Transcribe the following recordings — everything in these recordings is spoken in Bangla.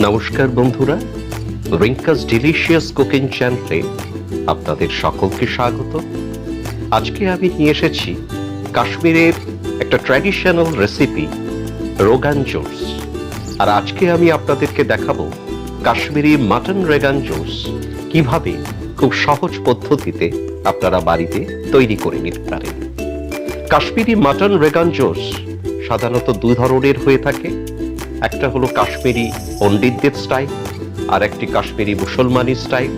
নমস্কার বন্ধুরা, রিঙ্কাস ডিলিশিয়াস কুকিং চ্যানেলে আপনাদের সকলকে স্বাগত। আজকে আমি নিয়ে এসেছি কাশ্মীরের একটা ট্র্যাডিশনাল রেসিপি রোগানজোশ। আর আজকে আমি আপনাদেরকে দেখাবো কাশ্মীরি মাটন রোগানজোশ কিভাবে খুব সহজ পদ্ধতিতে আপনারা বাড়িতে তৈরি করে নিতে পারেন। কাশ্মীরি মাটন রোগানজোশ সাধারণত দুই ধরনের হয়ে থাকে। একটা হলো কাশ্মীরি পণ্ডিতদের স্টাইল, আর একটি কাশ্মীরি মুসলমানি স্টাইল।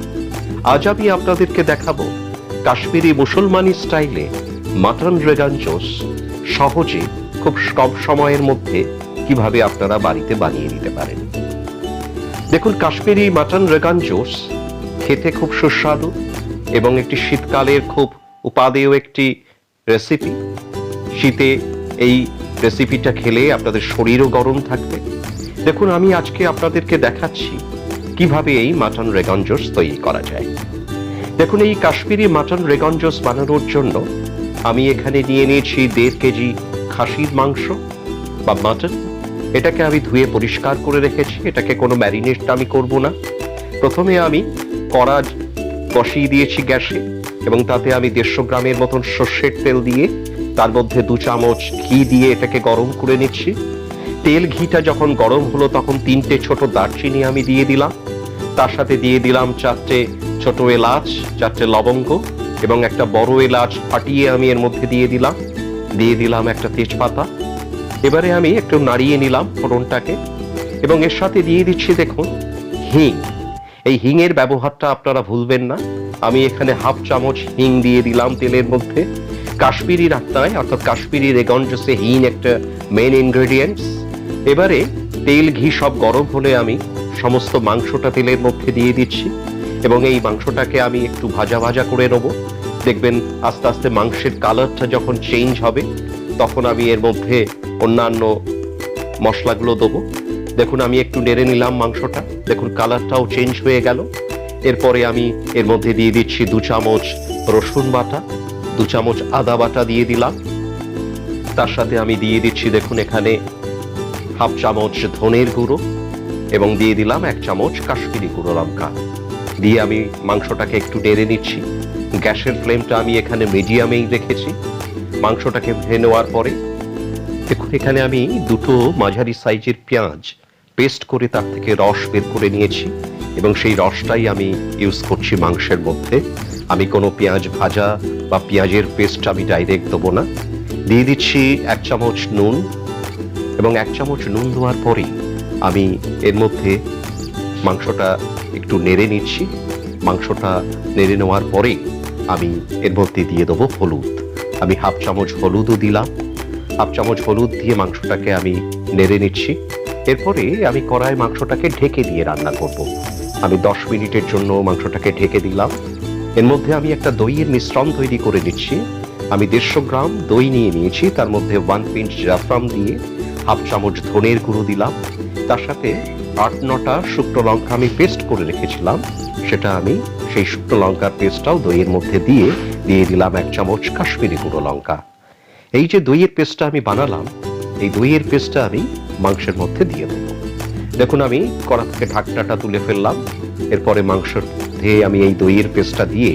আজ আমি আপনাদেরকে দেখাবো কাশ্মীরি মুসলমানি স্টাইলে মাটন রোগানজোশ সহজে খুব কম সময়ের মধ্যে কিভাবে আপনারা বাড়িতে বানিয়ে নিতে পারেন। দেখুন, কাশ্মীরি মাটন রোগানজোশ খেতে খুব সুস্বাদু এবং একটি শীতকালের খুব উপাদেয় একটি রেসিপি। শীতে এই রেসিপিটা খেলে আপনাদের শরীরও গরম থাকবে। দেখুন, আমি আজকে আপনাদেরকে দেখাচ্ছি কিভাবে এই মাটন রোগানজোশ তৈরি করা যায়। দেখুন, এই কাশ্মীরি মাটন রোগানজোশ বানানোর জন্য আমি এখানে নিয়ে নিয়েছি 1.5 কেজি খাসির মাংস বা মাটন। এটাকে আমি ধুয়ে পরিষ্কার করে রেখেছি। এটাকে কোনো ম্যারিনেট আমি করব না। প্রথমে আমি কড়া বসিয়ে দিয়েছি গ্যাসে এবং তাতে আমি 150 গ্রামের মতন সর্ষের তেল দিয়ে তার মধ্যে 2 চামচ ঘি দিয়ে এটাকে গরম করে নিচ্ছি। তেল ঘিটা যখন গরম হলো তখন 3টে ছোট দারচিনি আমি দিয়ে দিলাম। তার সাথে দিয়ে দিলাম 4টে ছোট এলাচ, 4টে লবঙ্গ এবং একটা বড় এলাচ ফাটিয়ে আমি এর মধ্যে দিয়ে দিলাম একটা তেজপাতা। এবারে আমি একটু নাড়িয়ে নিলাম ফোড়নটাকে এবং এর সাথে দিয়ে দিচ্ছি দেখুন হিং। এই হিংয়ের ব্যবহারটা আপনারা ভুলবেন না। আমি এখানে 1/2 চামচ হিং দিয়ে দিলাম তেলের মধ্যে। কাশ্মীরি রান্নায় অর্থাৎ কাশ্মীরি রোগানজোশে হিং একটা মেন ইনগ্রেডিয়েন্টস। এবারে তেল ঘি সব গরম হলে আমি সমস্ত মাংসটা তেলের মধ্যে দিয়ে দিচ্ছি এবং এই মাংসটাকে আমি একটু ভাজা ভাজা করে নেব। দেখবেন আস্তে আস্তে মাংসের কালারটা যখন চেঞ্জ হবে তখন আমি এর মধ্যে অন্যান্য মশলাগুলো দেবো। দেখুন, আমি একটু নেড়ে নিলাম মাংসটা। দেখুন, কালারটাও চেঞ্জ হয়ে গেল। এরপরে আমি এর মধ্যে দিয়ে দিচ্ছি 2 চামচ রসুন বাটা, 2 চামচ আদা বাটা দিয়ে দিলাম। তার সাথে আমি দিয়ে দিচ্ছি দেখুন এখানে 1/2 চামচ ধনের গুঁড়ো এবং দিয়ে দিলাম 1 চামচ কাশ্মীরি গুঁড়ো লঙ্কা দিয়ে আমি মাংসটাকে একটু নেড়ে নিচ্ছি। গ্যাসের ফ্লেমটা আমি এখানে মিডিয়ামেই রেখেছি। মাংসটাকে ভেজে নেওয়ার পরে দেখুন এখানে আমি 2টো মাঝারি সাইজের পেঁয়াজ পেস্ট করে তার থেকে রস বের করে নিয়েছি এবং সেই রসটাই আমি ইউজ করছি মাংসের মধ্যে। আমি কোনো পেঁয়াজ ভাজা বা পেঁয়াজের পেস্ট আমি ডাইরেক্ট দেবো না। দিয়ে দিচ্ছি 1 চামচ নুন এবং 1 চামচ নুন দেওয়ার পরেই আমি এর মধ্যে মাংসটা একটু নেড়ে নিচ্ছি। মাংসটা নেড়ে নেওয়ার পরে আমি এর মধ্যে দিয়ে দেবো হলুদ। আমি 1/2 চামচ হলুদও দিলাম। 1/2 চামচ হলুদ দিয়ে মাংসটাকে আমি নেড়ে নিচ্ছি। এরপরে আমি কড়াই মাংসটাকে ঢেকে দিয়ে রান্না করব। আমি 10 মিনিটের জন্য মাংসটাকে ঢেকে দিলাম। এর মধ্যে আমি একটা দইয়ের মিশ্রণ তৈরি করে নিচ্ছি। আমি 150 গ্রাম দই নিয়ে নিয়েছি। তার মধ্যে 1 পিঞ্চ জাফরান দিয়ে 1/2 চামচ ধনের গুঁড়ো দিলাম। তার সাথে 8-9টা শুকনো লঙ্কা আমি পেস্ট করে রেখেছিলাম, সেটা আমি সেই শুকনো লঙ্কার পেস্টটাও দইয়ের মধ্যে দিয়ে দিলাম 1 চামচ কাশ্মীরি গুঁড়ো লঙ্কা। এই যে দইয়ের পেস্টটা আমি বানালাম, এই দইয়ের পেস্টটা আমি মাংসের মধ্যে দিয়ে দেবো। দেখুন, আমি কড়া থেকে ঢাকনাটা তুলে ফেললাম। এরপরে মাংসের মধ্যে আমি এই দইয়ের পেস্টটা দিয়ে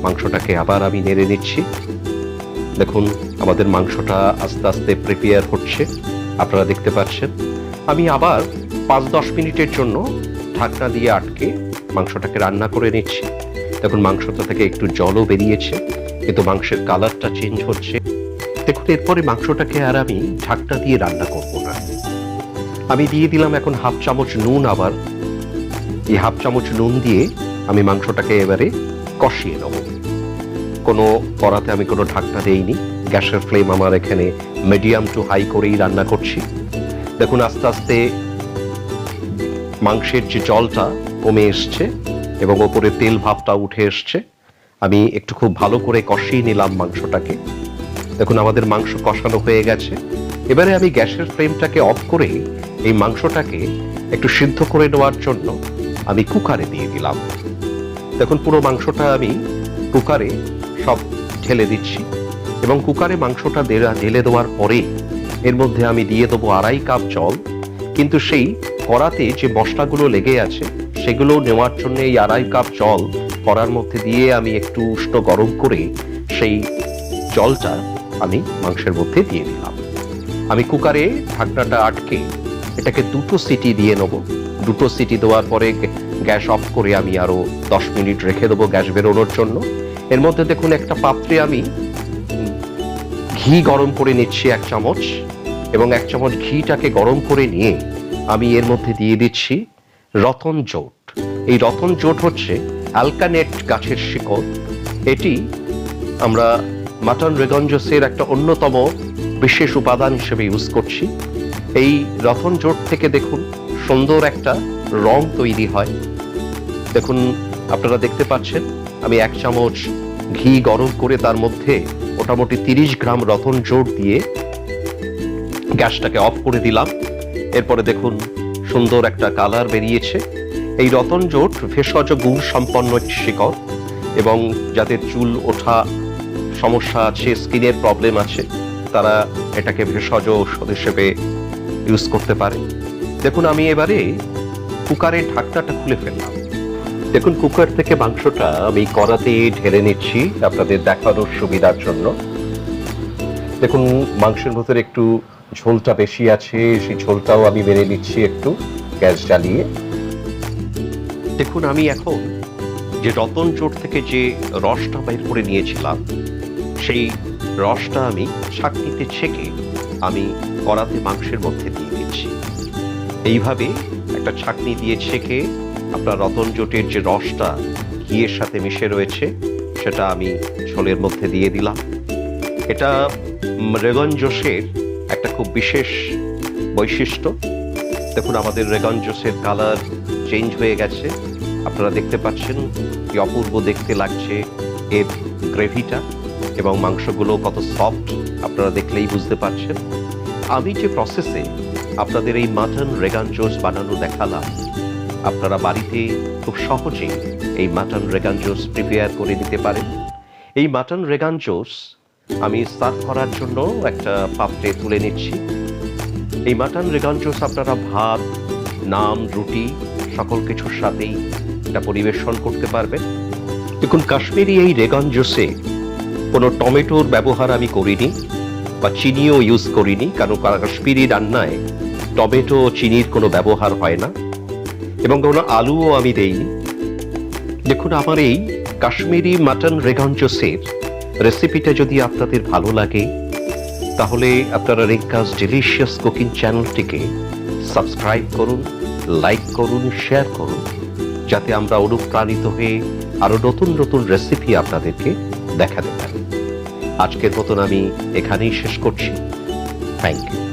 মাংসটাকে আবার আমি নেড়ে নিচ্ছি। দেখুন, আমাদের মাংসটা আস্তে আস্তে প্রিপেয়ার হচ্ছে, আপনারা দেখতে পাচ্ছেন। আমি আবার 5-10 মিনিটের জন্য ঢাকনা দিয়ে আটকে মাংসটাকে রান্না করে নিচ্ছি। দেখুন, মাংসটা থেকে একটু জলও বেরিয়েছে কিন্তু মাংসের কালারটা চেঞ্জ হচ্ছে। দেখুন, এরপরে মাংসটাকে আর আমি ঢাকনা দিয়ে রান্না করব না। আমি দিয়ে দিলাম এখন 1/2 চামচ নুন। আবার এই 1/2 চামচ নুন দিয়ে আমি মাংসটাকে এবারে কষিয়ে নেব। কোনো কড়াতে আমি কোনো ঢাকনা দেইনি। গ্যাসের ফ্লেম আমার এখানে মিডিয়াম টু হাই করেই রান্না করছি। দেখুন, আস্তে আস্তে মাংসের যে জলটা কমে এসছে এবং ওপরে তেল ভাবটা উঠে এসছে। আমি একটু খুব ভালো করে কষিয়ে নিলাম মাংসটাকে। দেখুন, আমাদের মাংস কষানো হয়ে গেছে। এবারে আমি গ্যাসের ফ্লেমটাকে অফ করে এই মাংসটাকে একটু সিদ্ধ করে নেওয়ার জন্য আমি কুকারে দিয়ে দিলাম। দেখুন, পুরো মাংসটা আমি কুকারে সব ঢেলে দিচ্ছি এবং কুকারে মাংসটা ঢেলে দেওয়ার পরে এর মধ্যে আমি দিয়ে দেবো 2.5 কাপ জল। কিন্তু সেই কড়াতে যে মশলাগুলো লেগে আছে সেগুলো নেওয়ার জন্য এই 2.5 কাপ জল কড়ার মধ্যে দিয়ে আমি একটু উষ্ণ গরম করে সেই জলটা আমি মাংসের মধ্যে দিয়ে দিলাম। আমি কুকারে ঢাকনাটা আটকে এটাকে 2টো সিটি দিয়ে নেব। 2টো সিটি দেওয়ার পরে গ্যাস অফ করে আমি আরো 10 মিনিট রেখে দেবো গ্যাস বেরোনোর জন্য। এর মধ্যে দেখুন একটা পাত্রে আমি ঘি গরম করে নিচ্ছি 1 চামচ, এবং 1 চামচ ঘিটাকে গরম করে নিয়ে আমি এর মধ্যে দিয়ে দিচ্ছি রতন জোট। এই রতন জোট হচ্ছে অ্যালকানেট গাছের শিকড়। এটি আমরা মাটন রেগঞ্জসের একটা অন্যতম বিশেষ উপাদান হিসেবে ইউজ করছি। এই রতন জোট থেকে দেখুন সুন্দর একটা রং তৈরি হয়। দেখুন আপনারা দেখতে পাচ্ছেন আমি 1 চামচ ঘি গরম করে তার মধ্যে মোটামুটি 30 গ্রাম রতন জোট দিয়ে গ্যাসটাকে অফ করে দিলাম। এরপরে দেখুন সুন্দর একটা কালার বেরিয়েছে। এই রতন জোট ভেষজ গুণ সম্পন্ন একটি শিকড়, এবং যাদের চুল ওঠা সমস্যা আছে, স্কিনের প্রবলেম আছে, তারা এটাকে ভেষজ ঔষধ হিসেবে ইউজ করতে পারে। দেখুন আমি এবারে কুকারের ঢাকনাটা খুলে ফেললাম। দেখুন কুকার থেকে মাংসটা আমি কড়াতে ঢেলে নিচ্ছি আপনাদের দেখানোর সুবিধার জন্য। দেখুন মাংসের ভেতরে একটু ঝোলটা বেশি আছে, সেই ঝোলটাও আমি বেড়ে নিচ্ছি একটু গ্যাস জ্বালিয়ে। দেখুন আমি এখন যে রতন জোট থেকে যে রসটা বের করে নিয়েছিলাম সেই রসটা আমি ছাঁকনিতে ছেঁকে আমি কড়াতে মাংসের মধ্যে দিয়ে দিচ্ছি। এইভাবে একটা ছাঁকনি দিয়ে ছেঁকে আপনার রতন জোটের যে রসটা ঘিয়ের সাথে মিশে রয়েছে সেটা আমি ঝোলের মধ্যে দিয়ে দিলাম। এটা রেগঞ্জোশের একটা খুব বিশেষ বৈশিষ্ট্য। দেখুন আমাদের রেগঞ্জোশের কালার চেঞ্জ হয়ে গেছে, আপনারা দেখতে পাচ্ছেন কি অপূর্ব দেখতে লাগছে এর গ্রেভিটা, এবং মাংসগুলো কত সফট আপনারা দেখলেই বুঝতে পারছেন। আমি যে প্রসেসে আপনাদের এই মাটন রেগানজোস বানানো দেখালাম, আপনারা বাড়িতে খুব সহজেই এই মাটন রেগানজোস প্রিপেয়ার করে নিতে পারেন। এই মাটন রেগানজোস আমি সার্ভ করার জন্য একটা পাত্রে তুলে নিচ্ছি। এই মাটন রেগানজোস আপনারা ভাত, নান, রুটি সকল কিছুর সাথেই এটা পরিবেশন করতে পারবেন। দেখুন কাশ্মীরি এই রেগানজোসে কোনো টমেটোর ব্যবহার আমি করিনি বা চিনিও ইউজ করিনি, কারণ কাশ্মীরি রান্নায় টমেটো ও চিনির কোনো ব্যবহার হয় না, এবং কোনো আলুও আমি দেইনি। দেখুন আমার এই কাশ্মীরি মাটন রেগানজোসের রেসিপিটা যদি আপনাদের ভালো লাগে তাহলে আপনারা রিঙ্কাস ডিলিশিয়াস কুকিং চ্যানেলটিকে সাবস্ক্রাইব করুন, লাইক করুন, শেয়ার করুন, যাতে আমরা অনুপ্রাণিত হয়ে আরো নতুন নতুন রেসিপি আপনাদেরকে দেখাতে পারি। আজকের মতন আমি এখানেই শেষ করছি। Thank you.